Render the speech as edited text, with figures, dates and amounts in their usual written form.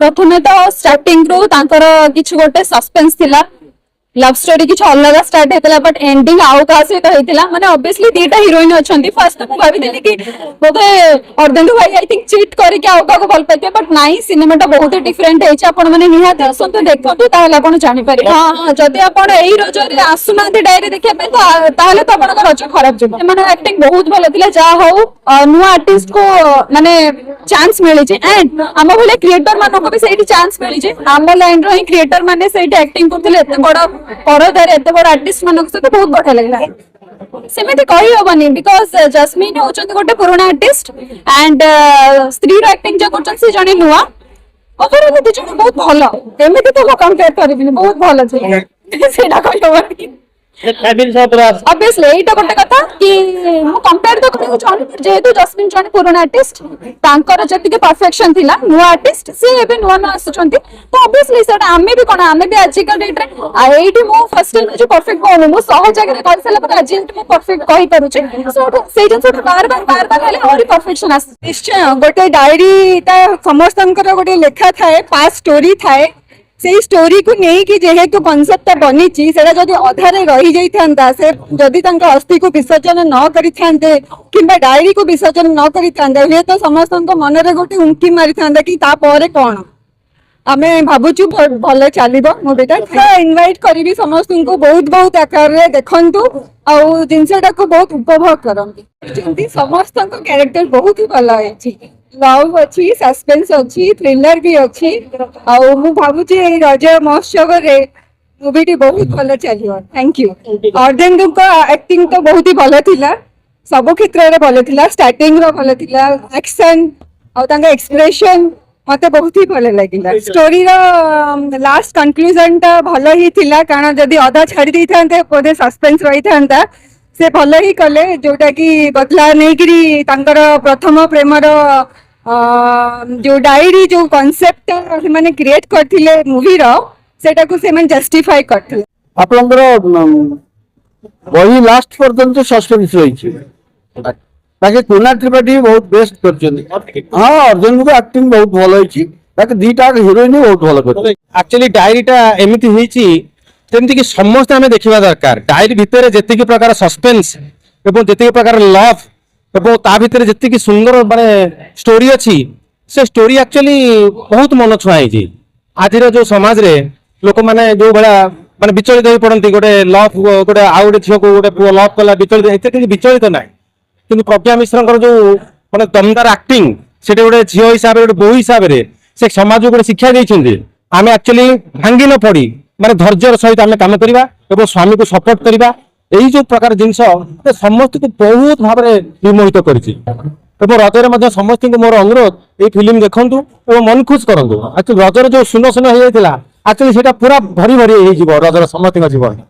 प्रथमे तो स्टार्टिंग रू तांकर किछ गोटे सस्पेंस थिला लव स्टोरी किछ अलग स्टार्ट हेतला बट एंडिंग आउ का सहित हेतिला माने ऑब्वियसली दीटा हीरोइन अछंती फर्स्ट तो भाबी देली कि बोधे अर्धेंदु भाई आई थिंक चीट करी के आउ का को भल पाइते बट नाही सिनेमाटा बहुत डिफरेंट हेछि आपण माने निहाती असंत देखंतु ताहले आपण जानि पारे हां जदि आपण एही रोजरे आसुनांती डायरी देखिया पे ताहले तो आपण रज खराब जब माने एक्टिंग बहुत भलो थिला जा हो नुवा आर्टिस्ट को माने चांस मिली जे एंड हम बोले क्रिएटर मानो को भी सेठी चांस मिली जे हम लाइन रो ही क्रिएटर माने सेठी एक्टिंग करथिले एते बड़ परदारे एते बड़ आर्टिस्ट मानक से बहुत बढ़िया लगला सेमेती कही होबनी बिकॉज जस्मिन होचंती गोटे पुराना आर्टिस्ट एंड स्त्री रो एक्टिंग जो करचन से जणी नुवा ओवर दी जण बहुत भलो एमेती तो को कंपेयर करबिनी बहुत भलो छै सेटा कही होबनी ऑब्वियसली एटा गोटे कथा कि मु कंपेयर तो करू चाहनी जेहेतु जस्मिन जण पुराना आर्टिस्ट तांकर जति परफेक्शन थिला नुवा आर्टिस्ट से एबे नुवा न आसुचंती तो ऑब्वियसली सेटा आमे भी कोन आमे भी आज का डेट रे एटी मु फर्स्ट टाइम जो परफेक्ट कोन मु सहज जगह कर सला पर आज मु परफेक्ट कहि पारु छै सो से जन से बार बार हेले और परफेक्शन आस निश्चय गोटे डायरी ता समस्तनकर गोटे लेखा थाए पास स्टोरी थाए से स्टोरी को नहीं कि जेहेतु कॉन्सेप्ट बनी सेटा जदि अधारे रही जाइथांता से जदि तांका अस्थि को विसर्जन न करिथांते किंबा डायरी को विसर्जन न करिथांते हुए तो समस्त मन रे गोटे उंकी मारी था कि ता परे कौन आमे भाबुचु भले चलिबो मूवीटा इनवाइट करी समस्त को बहुत बहुत आकार रे देखंतु आउ जिनसटा को बहुत उपभोग करंती समस्त कैरेक्टर बहुत ही भलो है लव अच्छी सस्पेंस अच्छी थ्रिलर भी अच्छी आउ मु भाबुची रज महोत्सव रे मूवी बहुत भलो चलियो थैंक यू अर्धेंदु को एक्टिंग तो बहुत ही भलो थिला सब क्षेत्र रे भलो थिला स्टार्टिंग रो भलो थिला एक्शन आउ तांगा एक्सप्रेशन मते बहुत ही भलो लागिला स्टोरी रो लास्ट कंक्लूजन ता भलो ही थिला कारण जदी आधा छाडी दै थांते कोदे सस्पेंस रही थांता से भलो ही कले जोटा कि बदला नहीं करी तांकर प्रथम प्रेम रो जो डायरी जो कांसेप्ट माने क्रिएट करथिले मूवी रो सेटा को से मन जस्टिफाई करथिले आपनकर वही लास्ट पर्यंत सस्पेंस रही छी ताके कोना त्रिपाठी बहुत बेस्ट करछन हां अर्जुन को एक्टिंग बहुत भलो होई ताके दीटा हीरोइन बहुत भलो करछ एक्चुअली डायरीटा एमिति होईची तेमति कि समस्त हमें देखिबा दरकार डायरी भितर जेति कि प्रकार सस्पेंस एवं जेति कि प्रकार लव एवं ता भितर जेति कि सुंदर माने स्टोरी अछि से स्टोरी एक्चुअली बहुत मन छुआई जी आजिर जो समाज रे लोक माने जो बड़ा माने विचलित होई पड़ंती गोटे लव गोटे आउ गोटे झियो को गोटे पुओ लव कला विचलित एते कि विचलित नाही किंतु प्रज्ञा मिश्रंकर जो माने दमदार एक्टिंग सेटे गोटे झियो हिसाब रे गोटे बहु हिसाब रे से समाज को गोटे शिक्षा दैछन्ती आमे एक्चुअली भांगी न पड़ी माने धैर्यर सहित आमे काम करिबा एवं स्वामी को सपोर्ट करिबा एही जो प्रकार जिंस समस्त को बहुत भाव में विमोहित करिछि एवं रजरे मध्य समस्त को मोर अनुरोध ए फिल्म देखंतु एवं मन खुश करंतु एक्चुअली रजर जो सुनो सुनो हो जाइतिला एक्चुअली सेटा पूरा भरी भरी हो जिवो रजर समस्त जीवन।